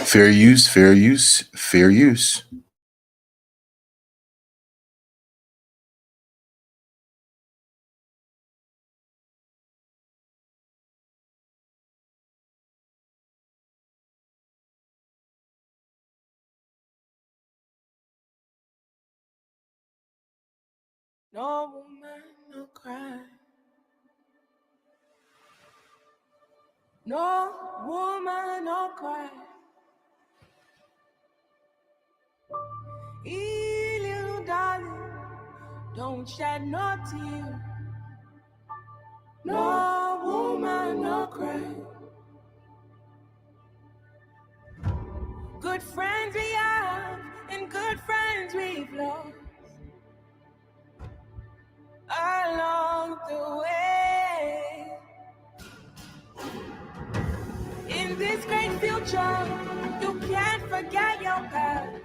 Fair use, fair use, fair use. No woman, no cry. No woman, no cry. Hey, little darling, don't shed no tear. No woman, no cry. Good friends we have, and good friends we've lost along the way. In this great future, you can't forget your past.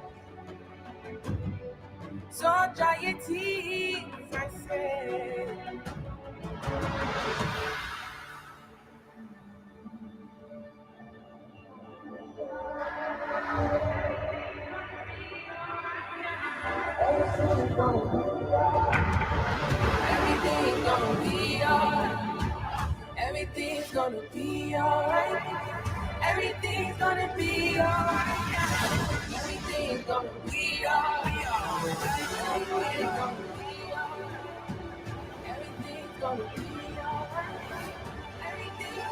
So dry your tears, I say. Everything's gonna be alright. Everything's gonna be alright. Everything's gonna be alright. Everything's gonna be alright. Everything's gonna be alright. Everything's gonna be alright. Everything's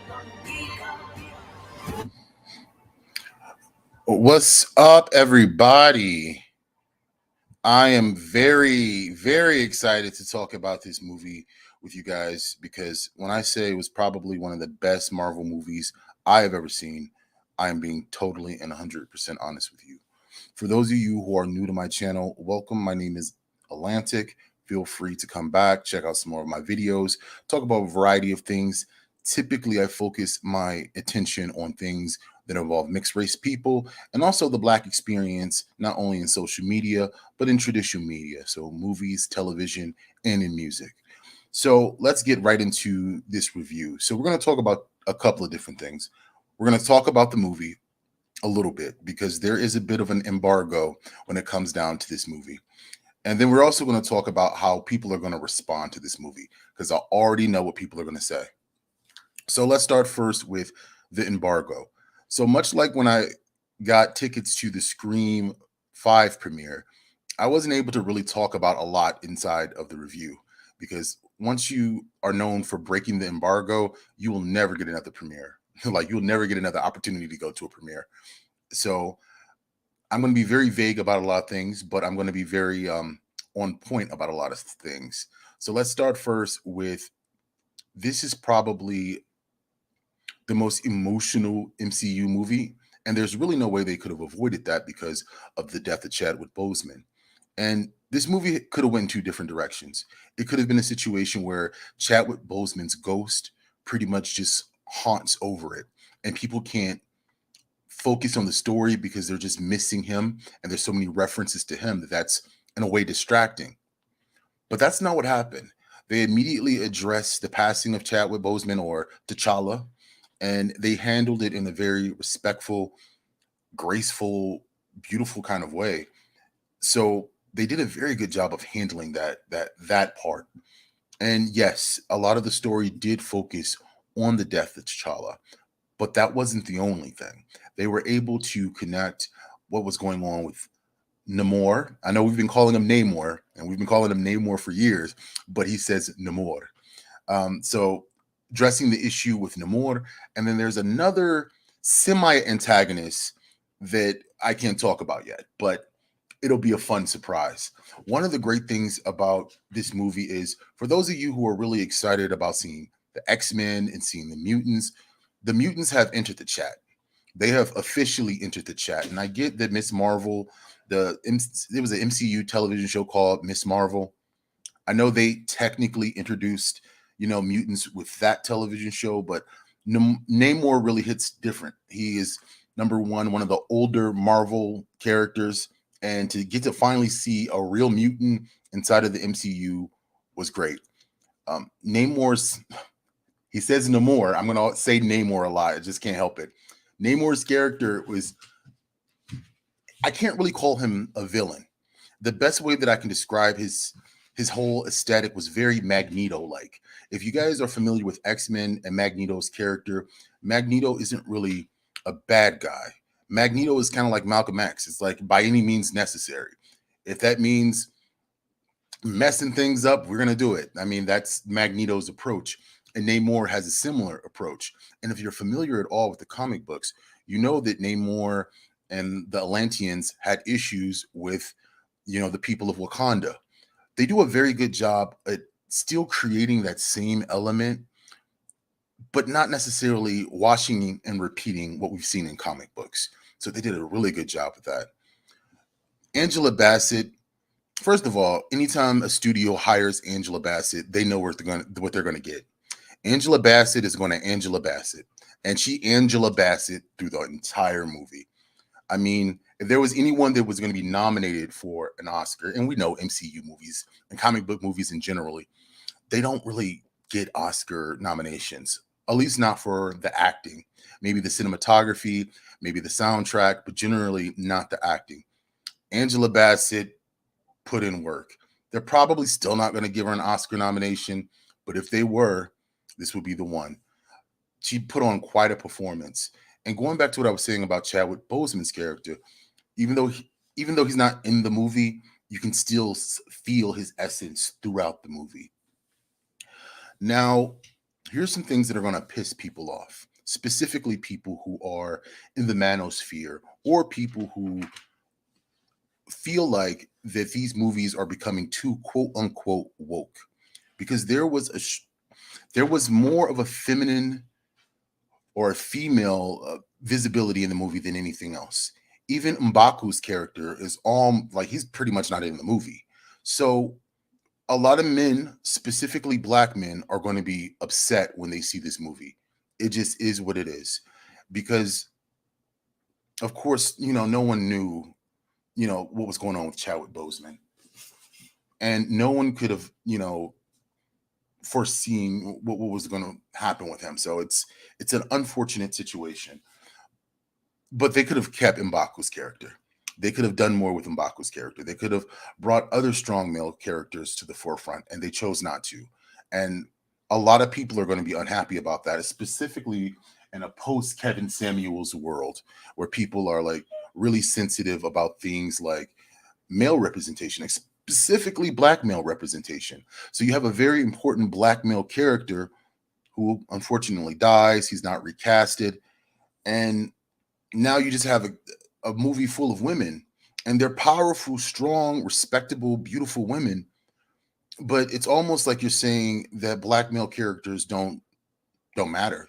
gonna be alright. What's up, everybody? I am very, very excited to talk about this movie with you guys because when I say it was probably one of the best Marvel movies I have ever seen, I am being totally and 100% honest with you. For those of you who are new to my channel, welcome. My name is Atlantic. Feel free to come back, check out some more of my videos, talk about a variety of things. Typically, I focus my attention on things that involve mixed race people and also the Black experience, not only in social media, but in traditional media. So, movies, television, and in music. So, let's get right into this review. So, we're going to talk about a couple of different things. We're going to talk about the movie a little bit because there is a bit of an embargo when it comes down to this movie. And then we're also going to talk about how people are going to respond to this movie because I already know what people are going to say. So let's start first with the embargo. So much like when I got tickets to the Scream 5 premiere, I wasn't able to really talk about a lot inside of the review because once you are known for breaking the embargo, you will never get another premiere. Like you'll never get another opportunity to go to a premiere. So I'm going to be very vague about a lot of things, but I'm going to be very on point about a lot of things. So let's start first with this is probably the most emotional MCU movie, and there's really no way they could have avoided that because of the death of Chadwick Boseman. And this movie could have went in two different directions. It could have been a situation where Chadwick Boseman's ghost pretty much just haunts over it, and people can't focus on the story because they're just missing him, and there's so many references to him that that's in a way distracting. But that's not what happened. They immediately addressed the passing of Chadwick Boseman or T'Challa, and they handled it in a very respectful, graceful, beautiful kind of way. So they did a very good job of handling that part. And yes, a lot of the story did focus on the death of T'Challa, but that wasn't the only thing. They were able to connect what was going on with Namor. I know we've been calling him Namor, and we've been calling him Namor for years, but he says Namor. So addressing the issue with Namor, and then there's another semi-antagonist that I can't talk about yet, but it'll be a fun surprise. One of the great things about this movie is for those of you who are really excited about seeing the X-Men and seeing the mutants have entered the chat. They have officially entered the chat. And I get that Miss Marvel, there was an MCU television show called Miss Marvel. I know they technically introduced, mutants with that television show, but Namor really hits different. He is number one of the older Marvel characters, and to get to finally see a real mutant inside of the MCU was great. Namor's He says Namor. I'm going to say Namor a lot. I just can't help it. Namor's character was, I can't really call him a villain. The best way that I can describe his whole aesthetic was very Magneto like. If you guys are familiar with X-Men and Magneto's character, Magneto isn't really a bad guy. Magneto is kind of like Malcolm X. It's like by any means necessary. If that means messing things up, we're gonna do it. I mean, that's Magneto's approach. And Namor has a similar approach. And if you're familiar at all with the comic books, you know that Namor and the Atlanteans had issues with, the people of Wakanda. They do a very good job at still creating that same element, but not necessarily washing and repeating what we've seen in comic books. So they did a really good job with that. Angela Bassett, first of all, anytime a studio hires Angela Bassett, they know what they're going to get. Angela Bassett is going to Angela Bassett, and she Angela Bassett through the entire movie. I mean, if there was anyone that was going to be nominated for an Oscar, and we know MCU movies and comic book movies in generally, they don't really get Oscar nominations, at least not for the acting. Maybe the cinematography, maybe the soundtrack, but generally not the acting. Angela Bassett put in work. They're probably still not going to give her an Oscar nomination, but if they were, this would be the one. She put on quite a performance. And going back to what I was saying about Chadwick Boseman's character, even though he's not in the movie, you can still feel his essence throughout the movie. Now, here's some things that are going to piss people off, specifically people who are in the Manosphere or people who feel like that these movies are becoming too quote unquote woke, because there was more of a feminine or a female visibility in the movie than anything else. Even M'Baku's character is all like he's pretty much not in the movie. So a lot of men, specifically black men, are going to be upset when they see this movie. It just is what it is. Because of course, no one knew, what was going on with Chadwick Boseman. And no one could have, foreseen what was going to happen with him. So it's an unfortunate situation. But they could have kept M'Baku's character. They could have done more with M'Baku's character. They could have brought other strong male characters to the forefront, and they chose not to. And a lot of people are going to be unhappy about that, specifically in a post Kevin Samuels world where people are like really sensitive about things like male representation, specifically black male representation. So you have a very important black male character who unfortunately dies. He's not recasted. And now you just have a movie full of women, and they're powerful, strong, respectable, beautiful women. But it's almost like you're saying that black male characters don't matter.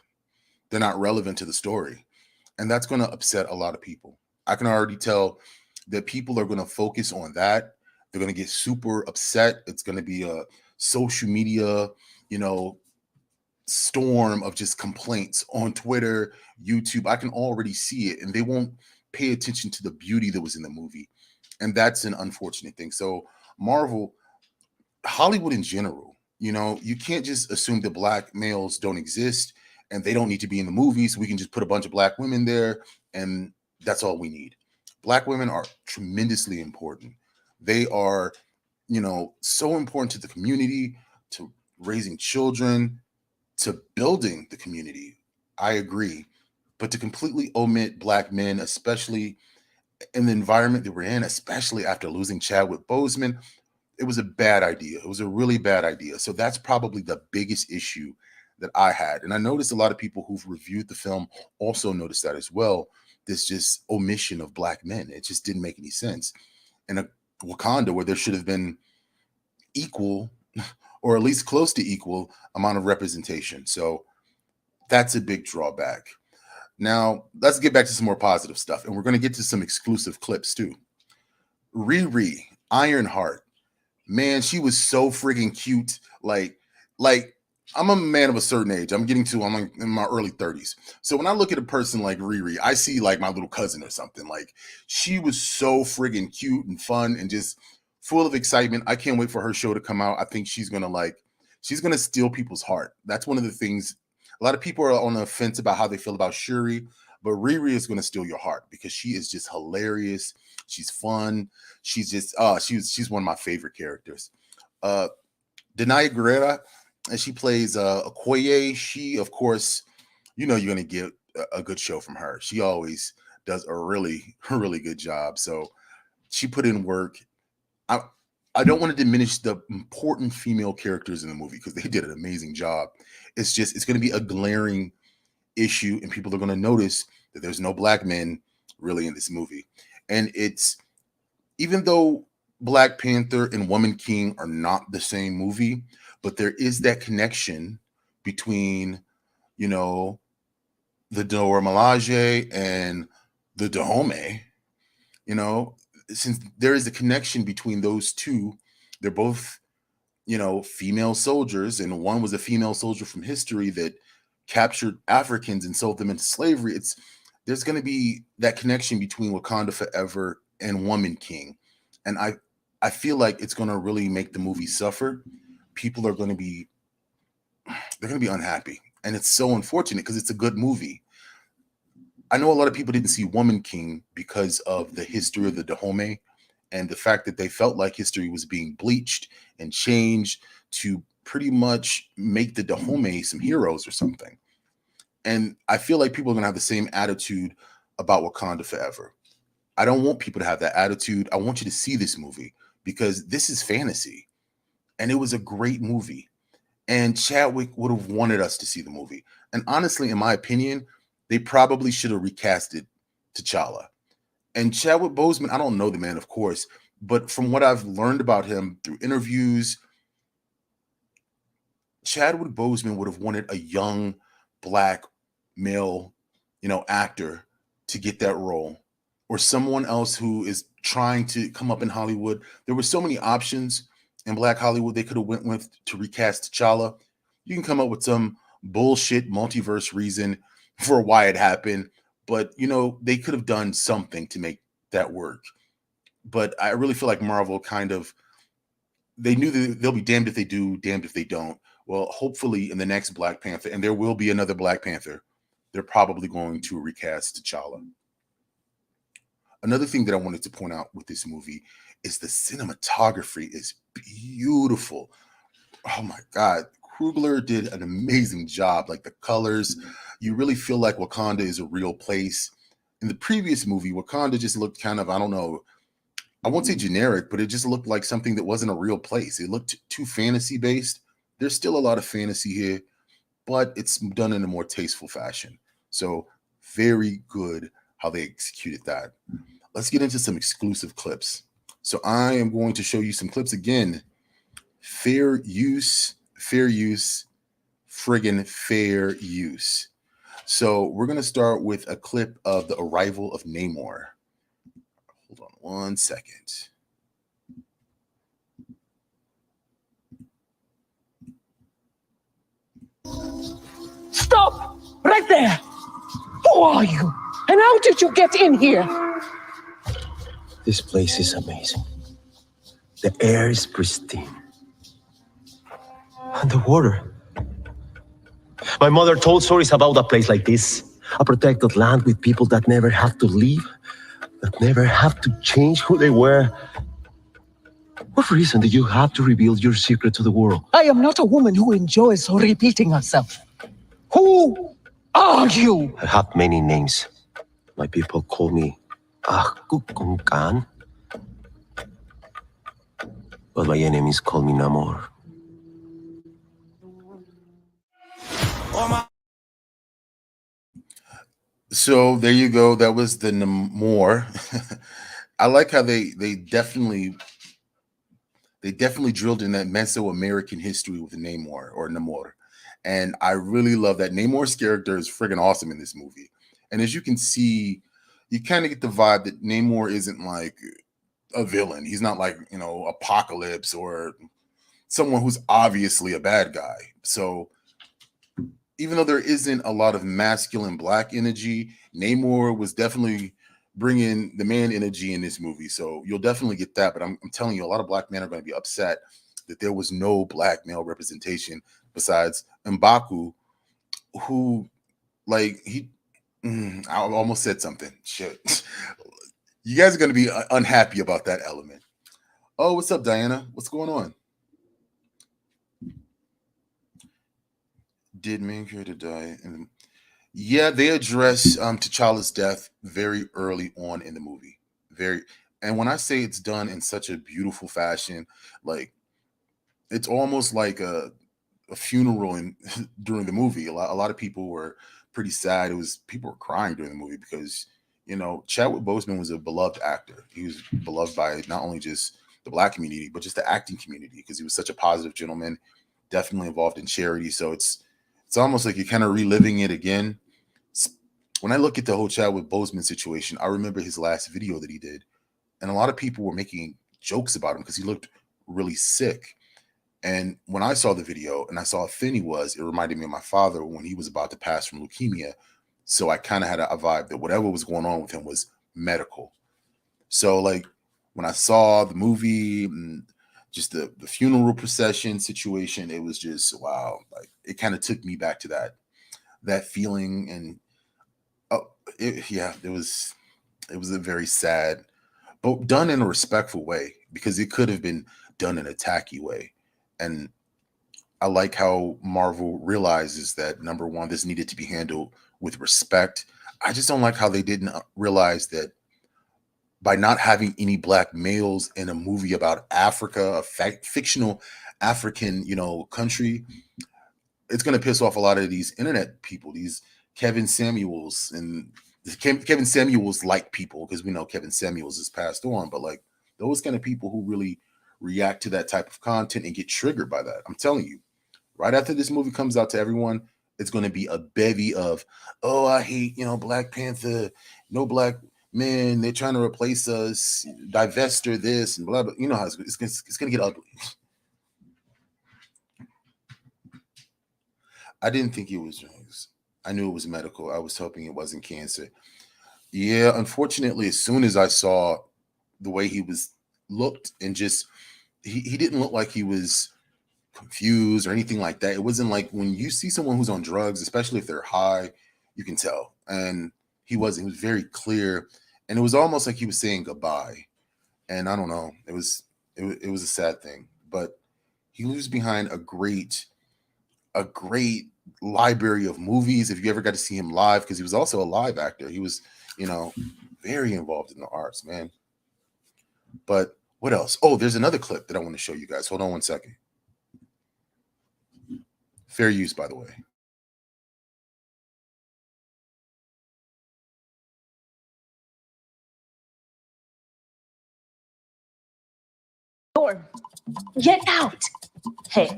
They're not relevant to the story. And that's going to upset a lot of people. I can already tell that people are going to focus on that. They're going to get super upset. It's going to be a social media, storm of just complaints on Twitter, YouTube. I can already see it, and they won't pay attention to the beauty that was in the movie. And that's an unfortunate thing. So Marvel, Hollywood in general, you can't just assume that black males don't exist and they don't need to be in the movies. We can just put a bunch of black women there and that's all we need. Black women are tremendously important. They are, so important to the community, to raising children, to building the community. I agree. But to completely omit black men, especially in the environment that we're in, especially after losing Chadwick Boseman, it was a bad idea. It was a really bad idea. So that's probably the biggest issue that I had. And I noticed a lot of people who've reviewed the film also noticed that as well. This just omission of black men. It just didn't make any sense. In a Wakanda where there should have been equal or at least close to equal amount of representation. So that's a big drawback. Now, let's get back to some more positive stuff. And we're going to get to some exclusive clips too. Riri, Ironheart. Man, she was so friggin' cute. Like I'm a man of a certain age. I'm in my early 30s. So when I look at a person like Riri, I see like my little cousin or something. Like she was so friggin' cute and fun and just full of excitement. I can't wait for her show to come out. I think she's gonna steal people's heart. That's one of the things A lot of people are on the fence about how they feel about Shuri, but Riri is going to steal your heart because she is just hilarious. She's fun. She's just she's one of my favorite characters. Uh Denai Guerrera, and she plays Okoye. She, of course, you know you're going to get a good show from her. She always does a really really good job. So she put in work. I I don't want to diminish the important female characters in the movie because they did an amazing job. It's just it's going to be a glaring issue, and people are going to notice that there's no black men really in this movie. And it's even though Black Panther and Woman King are not the same movie, but there is that connection between, you know, the Dora Milaje and the Dahomey, you know, since there is a connection between those two. They're both, you know, female soldiers, and one was a female soldier from history that captured Africans and sold them into slavery. It's there's going to be that connection between Wakanda Forever and Woman King, and I feel like it's going to really make the movie suffer. People are going to be they're going to be unhappy, and it's so unfortunate because it's a good movie. I know a lot of people didn't see Woman King because of the history of the Dahomey and the fact that they felt like history was being bleached and changed to pretty much make the Dahomey some heroes or something. And I feel like people are going to have the same attitude about Wakanda Forever. I don't want people to have that attitude. I want you to see this movie because this is fantasy and it was a great movie. And Chadwick would have wanted us to see the movie. And honestly, in my opinion, they probably should have recasted T'Challa. And Chadwick Boseman, I don't know the man, of course, but from what I've learned about him through interviews, Chadwick Boseman would have wanted a young black male, you know, actor to get that role, or someone else who is trying to come up in Hollywood. There were so many options in Black Hollywood they could have went with to recast T'Challa. You can come up with some bullshit multiverse reason for why it happened, but you know they could have done something to make that work. But I really feel like Marvel kind of they knew that they'll be damned if they do, damned if they don't. Well, hopefully in the next Black Panther, and there will be another Black Panther, they're probably going to recast T'Challa. Another thing that I wanted to point out with this movie is the cinematography is beautiful. Oh my God. Krugler did an amazing job. Like the colors, you really feel like Wakanda is a real place. In the previous movie, Wakanda just looked kind of, I don't know, I won't say generic, but it just looked like something that wasn't a real place. It looked too fantasy based. There's still a lot of fantasy here, but it's done in a more tasteful fashion. So, very good how they executed that. Let's get into some exclusive clips. So, I am going to show you some clips again. Fair use, friggin' fair use. So, we're going to start with a clip of the arrival of Namor. Hold on one second. Stop! Right there! Who are you? And how did you get in here? This place is amazing. The air is pristine. And the water. My mother told stories about a place like this. A protected land with people that never have to leave, that never have to change who they were. What reason did you have to reveal your secret to the world? I am not a woman who enjoys repeating herself. Who are you? I have many names. My people call me Khan, but my enemies call me Namor. So there you go. That was the Namor. I like how they definitely drilled in that Mesoamerican history with Namor or Namor. And I really love that. Namor's character is friggin' awesome in this movie. And as you can see, you kind of get the vibe that Namor isn't like a villain. He's not like, you know, Apocalypse or someone who's obviously a bad guy. So even though there isn't a lot of masculine black energy, Namor was definitely bringing the man energy in this movie. So you'll definitely get that. But I'm telling you, a lot of black men are going to be upset that there was no black male representation besides M'Baku, who like he I almost said something. Shit. You guys are going to be unhappy about that element. Oh, what's up, Diana? What's going on? Did main character die? Yeah, they address T'Challa's death very early on in the movie. Very, and when I say it's done in such a beautiful fashion, like it's almost like a funeral in during the movie. A lot of people were pretty sad. It was people were crying during the movie because Chadwick Boseman was a beloved actor. He was beloved by not only just the Black community but just the acting community because he was such a positive gentleman, definitely involved in charity. So it's almost like you're kind of reliving it again. When I look at the whole Chadwick Boseman situation, I remember his last video that he did, and a lot of people were making jokes about him because he looked really sick. And when I saw the video and I saw how thin he was, it reminded me of my father when he was about to pass from leukemia. So I kind of had a vibe that whatever was going on with him was medical. So like when I saw the movie and just the funeral procession situation, it was just wow. Like it kind of took me back to that feeling. And it was a very sad, but done in a respectful way because it could have been done in a tacky way. And I like how Marvel realizes that number one, this needed to be handled with respect. I just don't like how they didn't realize that by not having any Black males in a movie about Africa, a fictional African, country, it's going to piss off a lot of these internet people, these Kevin Samuels and Kevin Samuels like people, because we know Kevin Samuels is passed on, but like those kind of people who really react to that type of content and get triggered by that. I'm telling you, right after this movie comes out to everyone, it's going to be a bevy of, oh, I hate, Black Panther, no Black men, they're trying to replace us, divester this and blah, blah. You know how it's going to get ugly. I didn't think it was drugs. I knew it was medical. I was hoping it wasn't cancer. Yeah, unfortunately, as soon as I saw the way he looked and just he didn't look like he was confused or anything like that. It wasn't like when you see someone who's on drugs, especially if they're high, you can tell. And he was very clear, and it was almost like he was saying goodbye. And I don't know, it was a sad thing, but he leaves behind a great library of movies. If you ever got to see him live, because he was also a live actor, he was very involved in the arts, man. But what else? Oh, there's another clip that I want to show you guys. Hold on one second. Fair use, by the way. Get out. Hey,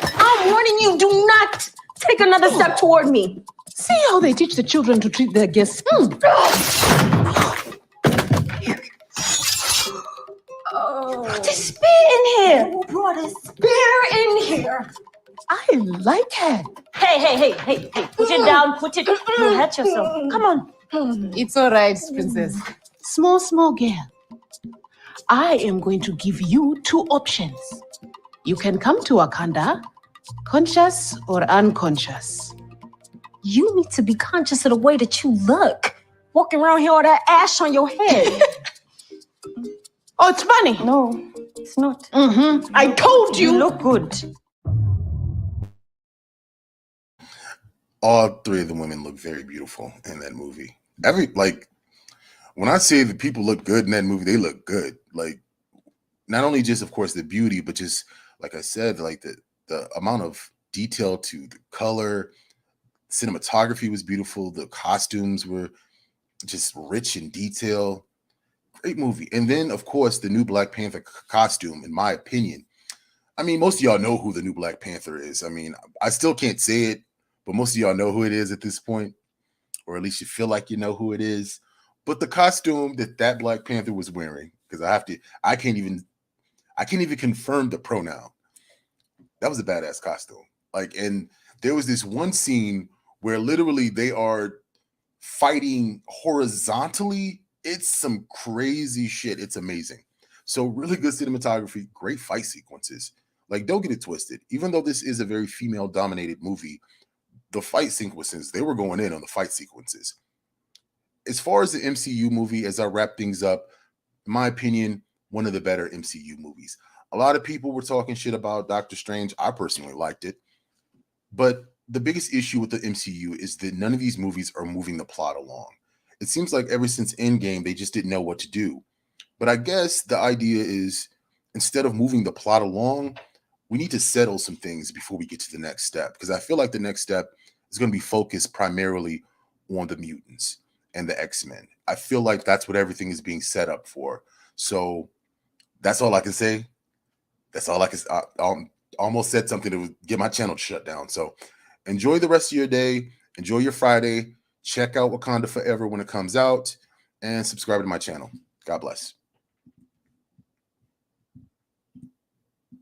I'm warning you, do not take another step toward me. See how they teach the children to treat their guests. Put a spear in here. Who brought a spear in here? I like it. Hey. Put it down. Put it. You'll hurt yourself. Come on. It's all right, princess. Small girl. I am going to give you two options. You can come to Wakanda, conscious or unconscious. You need to be conscious of the way that you look. Walking around here with that ash on your head. Oh, it's funny. No, it's not. Mm-hmm. I told you. You look good. All three of the women look very beautiful in that movie. When I say that people look good in that movie, they look good. Like, not only just, of course, the beauty, but just, like I said, like the amount of detail to the color, cinematography was beautiful. The costumes were just rich in detail. Great movie. And then, of course, the new Black Panther costume, in my opinion. I mean, most of y'all know who the new Black Panther is. I mean, I still can't say it, but most of y'all know who it is at this point, or at least you feel like you know who it is. But the costume that Black Panther was wearing, because I can't even confirm the pronoun. That was a badass costume. Like, and there was this one scene where literally they are fighting horizontally. It's some crazy shit. It's amazing. So really good cinematography, great fight sequences. Like, don't get it twisted. Even though this is a very female-dominated movie, the fight sequences, they were going in on the fight sequences. As far as the MCU movie, as I wrap things up, in my opinion, one of the better MCU movies. A lot of people were talking shit about Doctor Strange. I personally liked it. But the biggest issue with the MCU is that none of these movies are moving the plot along. It seems like ever since Endgame, they just didn't know what to do. But I guess the idea is, instead of moving the plot along, we need to settle some things before we get to the next step. Because I feel like the next step is going to be focused primarily on the mutants and the X-Men. I feel like that's what everything is being set up for. So that's all I can say. That's all I can. I almost said something that would get my channel shut down. So enjoy the rest of your day. Enjoy your Friday. Check out Wakanda Forever when it comes out, and subscribe to my channel. God bless.